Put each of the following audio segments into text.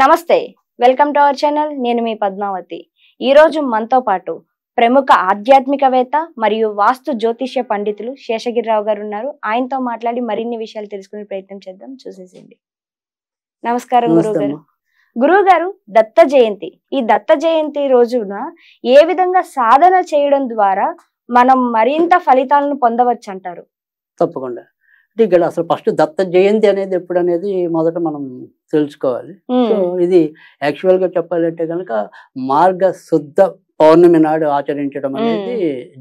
నమస్తే, welcome to our channel. నేను మీ పద్మావతి. ఈ రోజు మనతో పాటు ప్రముఖ ఆధ్యాత్మికవేత్త మరియు వాస్తు జ్యోతిష్య పండితులు శేషగిరిరావు గారు ఉన్నారు. ఆయనతో మాట్లాడి మరిన్ని విషయాలు తెలుసుకునే ప్రయత్నం చేద్దాం. చూసేసేయండి. నమస్కారం గురువుగారు. గురువుగారు, దత్త జయంతి. ఈ దత్త జయంతి రోజున ఏ విధంగా సాధన చేయడం ద్వారా మనం మరింత ఫలితాలను పొందవచ్చు అంటారు? తప్పకుండా. ఇక్కడ అసలు ఫస్ట్ దత్త జయంతి అనేది ఎప్పుడు అనేది మొదట మనం తెలుసుకోవాలి. సో ఇది యాక్చువల్గా చెప్పాలంటే కనుక మార్గ శుద్ధ పౌర్ణమి నాడు ఆచరించడం అనేది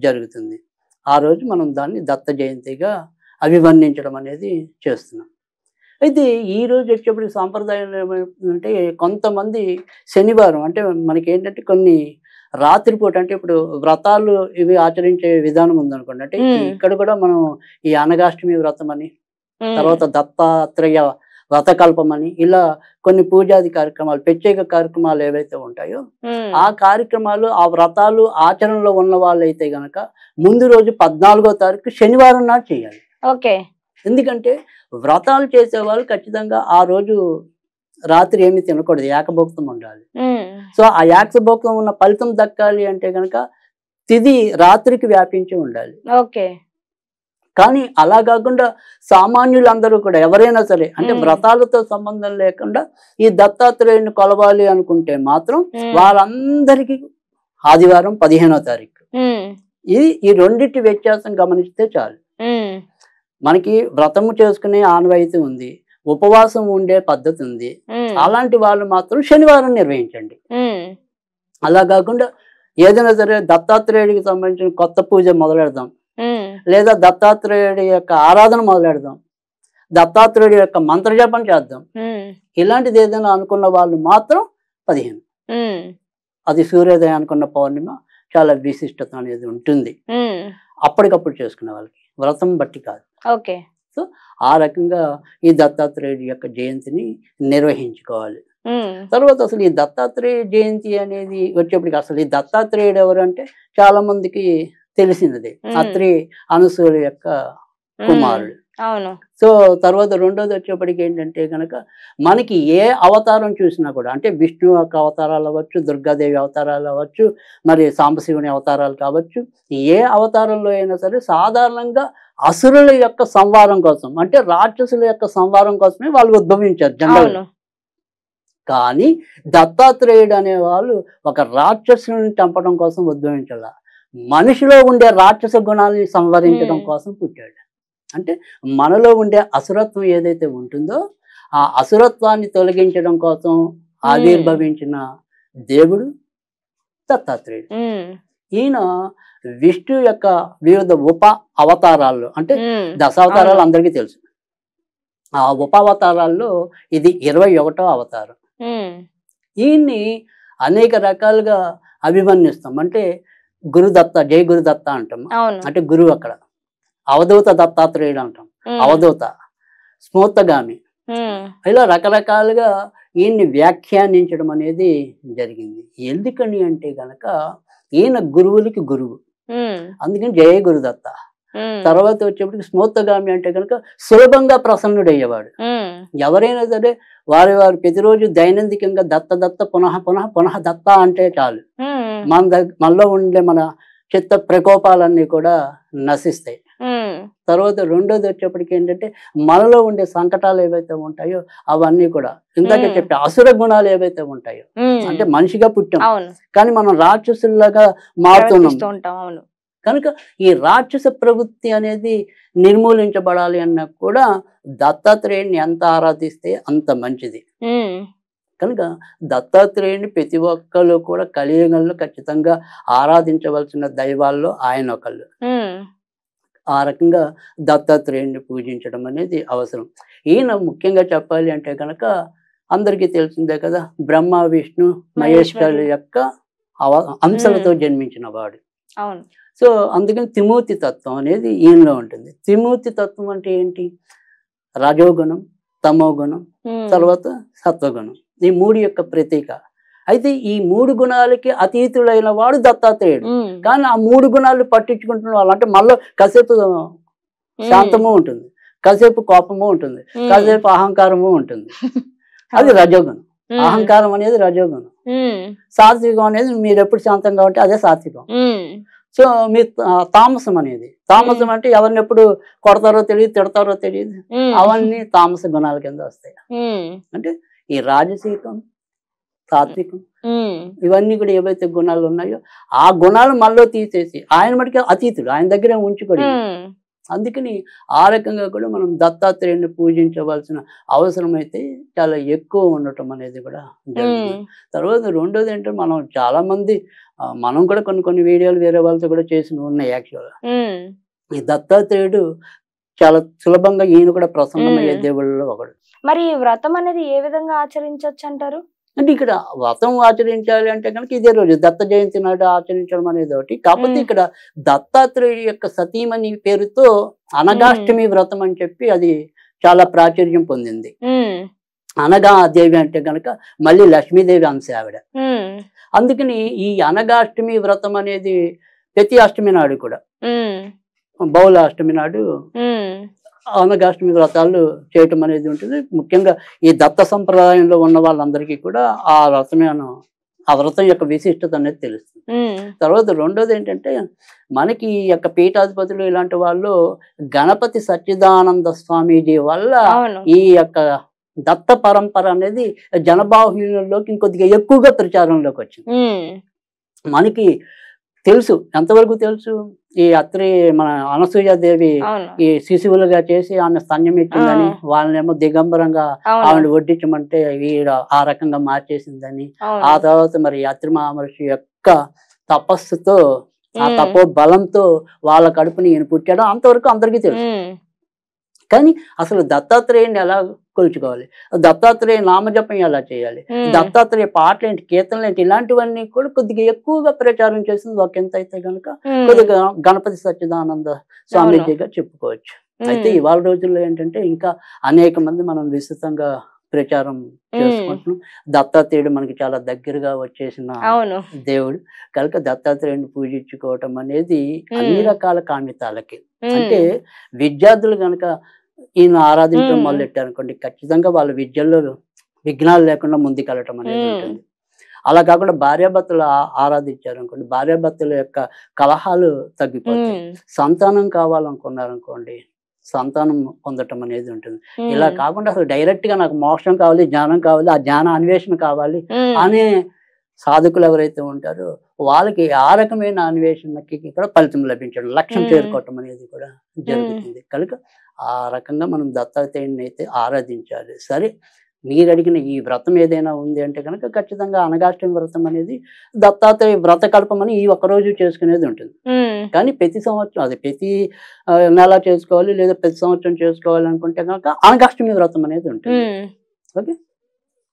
జరుగుతుంది. ఆ రోజు మనం దాన్ని దత్త జయంతిగా అభివర్ణించడం అనేది చేస్తున్నాం. అయితే ఈ రోజు వచ్చేప్పుడు సాంప్రదాయం ఏమంటే కొంతమంది శనివారం అంటే మనకి ఏంటంటే కొన్ని రాత్రిపూట అంటే ఇప్పుడు వ్రతాలు ఇవి ఆచరించే విధానం ఉందనుకోండి. అంటే ఇక్కడ కూడా మనం ఈ అనగాష్టమి వ్రతం అని, తర్వాత దత్తాత్రేయ వ్రతకల్పం అని, ఇలా కొన్ని పూజాది కార్యక్రమాలు, ప్రత్యేక కార్యక్రమాలు ఏవైతే ఉంటాయో ఆ కార్యక్రమాలు, ఆ వ్రతాలు ఆచరణలో ఉన్న వాళ్ళైతే గనక ముందు రోజు 14వ తారీఖు శనివారం నాడు చేయాలి. ఓకే. ఎందుకంటే వ్రతాలు చేసే వాళ్ళు ఖచ్చితంగా ఆ రోజు రాత్రి ఏమి తినకూడదు, ఏకభోక్తం ఉండాలి. సో ఆ ఏకభోక్తం ఉన్న ఫలితం దక్కాలి అంటే కనుక తిది రాత్రికి వ్యాపించి ఉండాలి. ఓకే. కానీ అలా కాకుండా సామాన్యులందరూ కూడా ఎవరైనా సరే అంటే వ్రతాలతో సంబంధం లేకుండా ఈ దత్తాత్రేయుని కొలవాలి అనుకుంటే మాత్రం వాళ్ళందరికీ ఆదివారం 15వ తారీఖు. ఈ రెండింటి వ్యత్యాసం గమనిస్తే చాలు. మనకి వ్రతము చేసుకునే ఆనవాయితీ ఉంది, ఉపవాసం ఉండే పద్ధతి ఉంది. అలాంటి వాళ్ళు మాత్రం శనివారం నిర్వహించండి. అలా కాకుండా ఏదైనా సరే దత్తాత్రేయుడికి సంబంధించిన కొత్త పూజ మొదలెడదాం, లేదా దత్తాత్రేయుడి యొక్క ఆరాధన మొదలెడదాం, దత్తాత్రేయుడి యొక్క మంత్రజపం చేద్దాం, ఇలాంటిది ఏదైనా అనుకున్న వాళ్ళు మాత్రం 15. అది సూర్యోదయం అనుకున్న పౌర్ణిమ చాలా విశిష్టత అనేది ఉంటుంది. అప్పటికప్పుడు చేసుకునే వాళ్ళకి, వ్రతం బట్టి కాదు. ఓకే. సో ఆ రకంగా ఈ దత్తాత్రేయుడి యొక్క జయంతిని నిర్వహించుకోవాలి. తర్వాత అసలు ఈ దత్తాత్రేయ జయంతి అనేది వచ్చేప్పటికి అసలు ఈ దత్తాత్రేయుడు ఎవరు అంటే చాలా మందికి తెలిసినదే, అత్రి అనసూయ యొక్క కుమారుడు. అవును. సో తర్వాత రెండోది వచ్చేప్పటికి ఏంటంటే కనుక మనకి ఏ అవతారం చూసినా కూడా అంటే విష్ణు యొక్క అవతారాలు అవ్వచ్చు, దుర్గాదేవి అవతారాలు అవ్వచ్చు, మరి సాంబశివుని అవతారాలు కావచ్చు, ఏ అవతారంలో అయినా సరే సాధారణంగా అసురుల యొక్క సంహారం కోసం అంటే రాక్షసుల యొక్క సంహారం కోసమే వాళ్ళు ఉద్భవించారు జనరల్. కానీ దత్తాత్రేయుడు అనే వాళ్ళు ఒక రాక్షసుని చంపడం కోసం ఉద్భవించాల, మనిషిలో ఉండే రాక్షస గుణాలని సంహరించడం కోసం పుట్టాడు. అంటే మనలో ఉండే అసురత్వం ఏదైతే ఉంటుందో ఆ అసురత్వాన్ని తొలగించడం కోసం ఆవిర్భవించిన దేవుడు దత్తాత్రేయుడు. ఈయన విష్ణు యొక్క వివిధ ఉప అవతారాల్లో అంటే దశావతారాలు అందరికీ తెలుసు. ఆ ఉప అవతారాల్లో ఇది 21వ అవతారం. ఈయన్ని అనేక రకాలుగా అభివర్ణిస్తాం. అంటే గురుదత్త, జై గురుదత్త అంటాం. అంటే గురువు అక్కడ అవధూత దత్తాత్రేయుడు అంటాం, అవధూత, స్మూర్తగామి, ఇలా రకరకాలుగా ఈయన్ని వ్యాఖ్యానించడం అనేది జరిగింది. ఎందుకని అంటే గనక ఈయన గురువులకి గురువు, అందుకని జయ గురుదత్త. తర్వాత వచ్చేప్పటికి స్మూర్తగామి అంటే కనుక సులభంగా ప్రసన్నుడయ్యేవాడు. ఎవరైనా సరే వారి ప్రతిరోజు దైనందికంగా దత్త దత్త పునః పునః పునః దత్త అంటే చాలు, మనలో ఉండే మన చిత్త ప్రకోపాలన్నీ కూడా నశిస్తాయి. తర్వాత రెండోది వచ్చేప్పటికి ఏంటంటే మనలో ఉండే సంకటాలు ఏవైతే ఉంటాయో అవన్నీ కూడా ఇందాక చెప్పే అసుర గుణాలు ఏవైతే ఉంటాయో అంటే మనిషిగా పుట్టాం కానీ మనం రాక్షసుల్లాగా మారుతున్నాం కనుక ఈ రాక్షస ప్రవృత్తి అనేది నిర్మూలించబడాలి అన్నా కూడా దత్తాత్రేయుని ఎంత ఆరాధిస్తే అంత మంచిది. కనుక దత్తాత్రేయుని ప్రతి ఒక్కళ్ళు కూడా కలియుగంలో ఖచ్చితంగా ఆరాధించవలసిన దైవాల్లో ఆయన ఒకళ్ళు. ఆ రకంగా దత్తాత్రేయుని పూజించడం అనేది అవసరం. ఈయన ముఖ్యంగా చెప్పాలి అంటే కనుక అందరికీ తెలిసిందే కదా, బ్రహ్మ విష్ణు మహేశ్వరుల యొక్క అంశాలతో జన్మించిన వాడు. సో అందుకని త్రిమూర్తి తత్వం అనేది ఈయనలో ఉంటుంది. త్రిమూర్తి తత్వం అంటే ఏంటి? రజోగుణం, తమోగుణం, తర్వాత సత్వగుణం, ఈ మూడు యొక్క ప్రతీక. అయితే ఈ మూడు గుణాలకి అతీతుడైన వాడు దత్తాత్రేయుడు. కానీ ఆ మూడు గుణాలు పట్టించుకుంటున్న వాళ్ళు అంటే మనలో కాసేపు శాంతము ఉంటుంది, కాసేపు కోపము ఉంటుంది, కాసేపు అహంకారము ఉంటుంది, అది రజోగుణం. అహంకారం అనేది రజోగుణం, సాత్వికం అనేది మీరు ఎప్పుడు శాంతంగా ఉంటే అదే సాత్వికం. సో మీ తామసం అనేది, తామసం అంటే ఎవరిని ఎప్పుడు కొడతారో తెలియదు, తిడతారో తెలియదు, అవన్నీ తామస గుణాల కింద వస్తాయి. అంటే ఈ రాజసీకం, సాత్వికం, ఇవన్నీ కూడా ఏవైతే గుణాలు ఉన్నాయో ఆ గుణాలు మనలో తీసేసి ఆయన మటుకే అతీతుడు, ఆయన దగ్గర ఉంచుకోడు. అందుకని ఆ రకంగా కూడా మనం దత్తాత్రేయుని పూజించవలసిన అవసరం అయితే చాలా ఎక్కువ ఉండటం అనేది కూడా జరిగింది. తర్వాత రెండోది ఏంటంటే మనం చాలా మంది మనం కూడా కొన్ని వీడియోలు వేరే వాళ్ళతో కూడా చేసి ఉన్నాయి. యాక్చువల్గా ఈ దత్తాత్రేయుడు చాలా సులభంగా ఈయన కూడా ప్రసన్నమయ్యే దేవుళ్ళలో ఒకడు. మరి వ్రతం అనేది ఏ విధంగా ఆచరించవచ్చు అంటారు? అంటే ఇక్కడ వ్రతం ఆచరించాలి అంటే కనుక ఇదే రోజు దత్త జయంతి నాడు ఆచరించడం అనేది ఒకటి. కాకపోతే ఇక్కడ దత్తాత్రేయుడి యొక్క సతీమణి పేరుతో అనగాష్టమి వ్రతం అని చెప్పి అది చాలా ప్రాచుర్యం పొందింది. అనగా దేవి అంటే కనుక మళ్ళీ లక్ష్మీదేవి అంశ ఆవిడ. అందుకని ఈ అనగాష్టమి వ్రతం అనేది ప్రతి అష్టమి నాడు కూడా, బహుళ అష్టమి నాడు అనగాష్టమి వ్రతాలు చేయటం అనేది ఉంటుంది. ముఖ్యంగా ఈ దత్త సంప్రదాయంలో ఉన్న వాళ్ళందరికీ కూడా ఆ వ్రతం యొక్క విశిష్టత అనేది తెలుస్తుంది. తర్వాత రెండోది ఏంటంటే మనకి ఈ యొక్క పీఠాధిపతులు ఇలాంటి వాళ్ళు గణపతి సచ్చిదానంద స్వామీజీ వల్ల ఈ యొక్క దత్త పరంపర అనేది జనబాహుల్యంలోకి ఇంకొద్దిగా ఎక్కువగా ప్రచారంలోకి వచ్చింది. మనకి తెలుసు, ఎంతవరకు తెలుసు, ఈ అత్రి మన అనసూయాదేవి ఈ శిశువులుగా చేసి ఆమె స్తన్యం ఇచ్చిందని, వాళ్ళనేమో దిగంబరంగా ఆవిడ వడ్డించమంటే ఈడ ఆ రకంగా మార్చేసిందని, ఆ తర్వాత మరి అత్రి మహర్షి యొక్క తపస్సుతో ఆ తపో బలంతో వాళ్ళ కడుపుని ఈయన పుట్టాడు, అంతవరకు అందరికీ తెలుసు. కానీ అసలు దత్తాత్రేయుని ఎలా కొలుచుకోవాలి, దత్తాత్రేయ నామజపం ఎలా చేయాలి, దత్తాత్రేయ పాటలు ఏంటి, కీర్తనలు ఏంటి, ఇలాంటివన్నీ కూడా కొద్దిగా ఎక్కువగా ప్రచారం చేసింది ఒక ఎంత అయితే కనుక కొద్దిగా గణపతి సచ్చిదానంద స్వామీజీగా చెప్పుకోవచ్చు. అయితే ఇవాళ రోజుల్లో ఏంటంటే ఇంకా అనేక మంది మనం విస్తృతంగా ప్రచారం చేసుకుంటున్నాం. దత్తాత్రేయుడు మనకి చాలా దగ్గరగా వచ్చేసిన దేవుడు కనుక దత్తాత్రేయుడిని పూజించుకోవటం అనేది అన్ని రకాల కామితాలకి, అంటే విద్యార్థులు కనుక ఈయన ఆరాధించడం మొదలెట్టారు అనుకోండి, ఖచ్చితంగా వాళ్ళ విద్యల్లో విఘ్నాలు లేకుండా ముందుకెళ్ళటం అనేది ఉంటుంది. అలా కాకుండా భార్యాభర్తలు ఆరాధించారు అనుకోండి, భార్యాభర్తల యొక్క కలహాలు తగ్గిపోతాయి. సంతానం కావాలనుకున్నారనుకోండి, సంతానం పొందటం అనేది ఉంటుంది. ఇలా కాకుండా అసలు డైరెక్ట్ గా నాకు మోక్షం కావాలి, జ్ఞానం కావాలి, ఆ జ్ఞాన అన్వేషణ కావాలి అనే సాధకులు ఎవరైతే ఉంటారో వాళ్ళకి ఆ రకమైన అన్వేషణకి కూడా ఫలితం లభించడం, లక్ష్యం చేరుకోవటం అనేది కూడా జరుగుతుంది. కనుక ఆ రకంగా మనం దత్తాత్రేయుని అయితే ఆరాధించాలి. సరే, మీరు అడిగిన ఈ వ్రతం ఏదైనా ఉంది అంటే కనుక ఖచ్చితంగా అనగాష్టమి వ్రతం అనేది దత్తాత్రేయ వ్రత కల్పమని ఈ ఒక్కరోజు చేసుకునేది ఉంటుంది. కానీ ప్రతి సంవత్సరం అది ప్రతి నెల చేసుకోవాలి, లేదా ప్రతి సంవత్సరం చేసుకోవాలి అనుకుంటే కనుక అనగాష్టమి వ్రతం అనేది ఉంటుంది. ఓకే,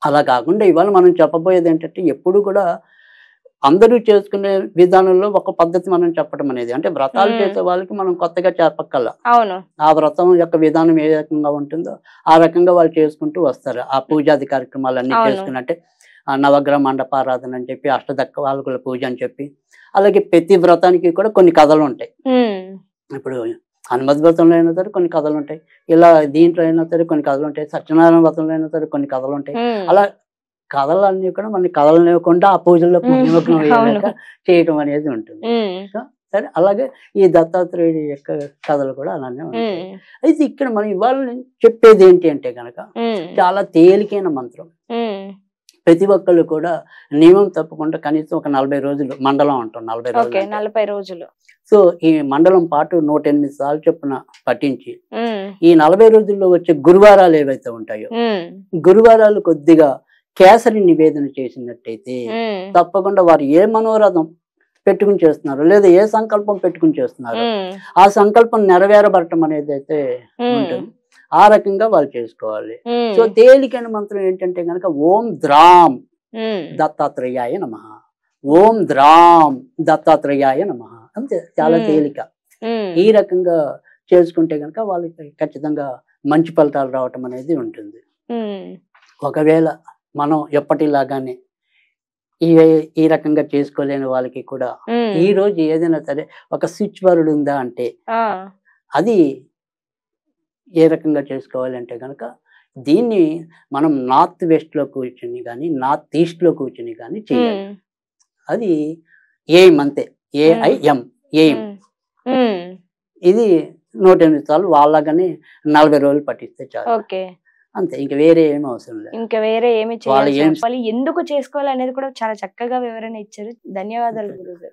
అలా కాకుండా ఇవాళ మనం చెప్పబోయేది ఏంటంటే ఎప్పుడు కూడా అందరూ చేసుకునే విధానంలో ఒక పద్ధతి మనం చెప్పడం అనేది, అంటే వ్రతాలు చేసే వాళ్ళకి మనం కొత్తగా చెప్పక్కల్లా, ఆ వ్రతం యొక్క విధానం ఏ రకంగా ఉంటుందో ఆ రకంగా వాళ్ళు చేసుకుంటూ వస్తారు. ఆ పూజాది కార్యక్రమాలన్నీ చేసుకుని, అంటే నవగ్రహ మండపారాధన అని చెప్పి, అష్టదక్క వాళ్ళకుల పూజ అని చెప్పి, అలాగే ప్రతి వ్రతానికి కూడా కొన్ని కథలు ఉంటాయి. ఇప్పుడు హనుమత్ వ్రతంలో అయినా సరే కొన్ని కథలు ఉంటాయి, ఇలా దీంట్లో అయినా సరే కొన్ని కథలు ఉంటాయి, సత్యనారాయణ వ్రతంలో అయినా సరే కొన్ని కథలు ఉంటాయి. అలా కథలన్నీ కూడా మన కథలనివ్వకుండా ఆ పూజల్లో నిమగ్నం అయ్యాక చేయటం అనేది ఉంటుంది. సరే, అలాగే ఈ దత్తాత్రేయుడి యొక్క కథలు కూడా అలానే ఉంటాయి. అయితే ఇక్కడ మనం ఇవాళ చెప్పేది ఏంటి అంటే కనుక చాలా తేలికైన మంత్రం. ప్రతి ఒక్కళ్ళు కూడా నియమం తప్పకుండా కనీసం ఒక 40 రోజులు మండలం అంటాం, 40 రోజులు. సో ఈ మండలం పాటు 108 సార్లు చొప్పున పఠించి ఈ 40 రోజుల్లో వచ్చే గురువారాలు ఏవైతే ఉంటాయో, గురువారాలు కొద్దిగా కేసరి నివేదన చేసినట్టయితే తప్పకుండా వారు ఏ మనోరథం పెట్టుకుని చేస్తున్నారు, లేదా ఏ సంకల్పం పెట్టుకుని చేస్తున్నారు, ఆ సంకల్పం నెరవేరబడటం అనేది అయితే ఉంటుంది. ఆ రకంగా వాళ్ళు చేసుకోవాలి. సో తేలికైన మంత్రం ఏంటంటే కనుక ఓం ద్రాం దత్తాత్రేయాయ నమః, ఓం ద్రాం దత్తాత్రేయాయ నమః, అంతే, చాలా తేలిక. ఈ రకంగా చేసుకుంటే కనుక వాళ్ళకి ఖచ్చితంగా మంచి ఫలితాలు రావటం అనేది ఉంటుంది. ఒకవేళ మనం ఎప్పటిలాగానే ఈ రకంగా చేసుకోలేని వాళ్ళకి కూడా ఈ రోజు ఏదైనా సరే ఒక స్విచ్ వర్డ్ ఉందా అంటే అది ఏ రకంగా చేసుకోవాలి అంటే కనుక దీన్ని మనం నార్త్ వెస్ట్లో కూర్చుని కానీ నార్త్ ఈస్ట్లో కూర్చుని కానీ చేయాలి. అది ఎయిమ్ అంతే, AIM ఎయిమ్. ఇది 108 సార్లు వాళ్ళగానే 40 రోజులు పట్టిస్తే చాలు. ఓకే, అంతే, ఇంకా వేరే ఏం అవసరం లేదు. ఇంకా వేరే ఏమి వాళ్ళు చేయాలి, ఎందుకు చేసుకోవాలి అనేది కూడా చాలా చక్కగా వివరణ ఇచ్చారు. ధన్యవాదాలు గురుగారు.